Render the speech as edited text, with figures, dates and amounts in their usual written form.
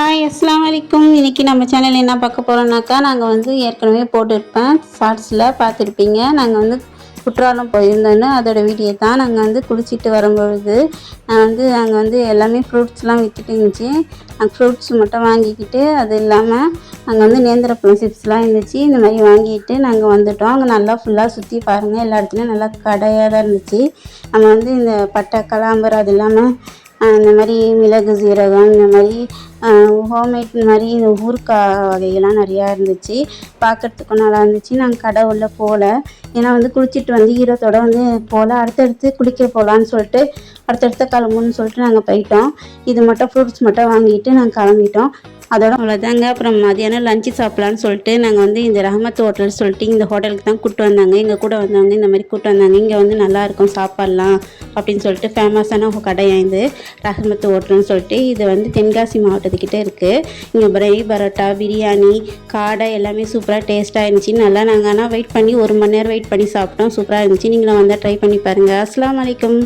Hi அஸ்ஸலாமு அலைக்கும். இன்றைக்கி நம்ம சேனலில் என்ன பார்க்க போகிறோம்னாக்கா, நாங்கள் வந்து ஏற்கனவே போட்டிருப்பேன், ஷார்ட்ஸில் பார்த்துருப்பீங்க. நாங்கள் வந்து குற்றாலம் போயிருந்தோன்னு அதோடய வீடியோ தான். நாங்கள் வந்து குளிச்சுட்டு வரும்பொழுது அங்கே வந்து எல்லாமே ஃப்ரூட்ஸ்லாம் விற்றுட்டு இருந்துச்சு. நாங்கள் ஃப்ரூட்ஸ் மட்டும் வாங்கிக்கிட்டு, அது இல்லாமல் அங்கே வந்து நேந்திரப்பழம் சிப்ஸ்லாம் இருந்துச்சு. இந்த மாதிரி வாங்கிட்டு நாங்கள் வந்துவிட்டோம். அங்கே நல்லா ஃபுல்லாக சுற்றி பாருங்கள், எல்லா இடத்துலையும் நல்லா கடையாக தான் இருந்துச்சு. நம்ம வந்து இந்த பட்டை கலாம்பர் அது இல்லாமல் இந்த மாதிரி மிளகு சீரகம் இந்த மாதிரி ஹோம்மேட் இந்த மாதிரி இந்த ஊறுகாய் வகைகள்லாம் நிறையா இருந்துச்சு. பார்க்குறதுக்கும் நல்லா இருந்துச்சு. நாங்கள் கடை உள்ளே போகல, ஏன்னா வந்து குளிச்சுட்டு வந்து ஈரத்தோடு வந்து போகல. அடுத்தடுத்து குளிக்க போகலான்னு சொல்லிட்டு அடுத்தடுத்த கிளம்புன்னு சொல்லிட்டு நாங்கள் போயிட்டோம். இது மட்டும் ஃப்ரூட்ஸ் மட்டும் வாங்கிட்டு நாங்கள் கிளம்பிட்டோம். அதோட அவ்வளோதாங்க. அப்புறம் மதியானம் லஞ்சு சாப்பிட்லான்னு சொல்லிட்டு நாங்கள் வந்து இந்த ரஹமத் ஹோட்டல் சொல்லிட்டு இந்த ஹோட்டலுக்கு தான் கூப்பிட்டு வந்தாங்க. எங்கள் கூட வந்தவங்க இந்த மாதிரி கூப்பிட்டு வந்தாங்க. இங்கே வந்து நல்லாயிருக்கும் சாப்பாடலாம் அப்படின்னு சொல்லிட்டு ஃபேமஸான கடை இது ரஹமத் ஹோட்டல்னு சொல்லிட்டு. இது வந்து தென்காசி மாவட்டத்துக்கிட்டே இருக்குது. இங்கே பரோட்டா, பிரியாணி, காடை எல்லாமே சூப்பராக டேஸ்ட்டாக இருந்துச்சு. நல்லா நாங்கள் ஆனால் வெயிட் பண்ணி 1 மணி நேரம் வெயிட் பண்ணி சாப்பிட்டோம். சூப்பராக இருந்துச்சு. நீங்களும் வந்தால் ட்ரை பண்ணி பாருங்கள். அஸ்ஸலாமு அலைக்கும்.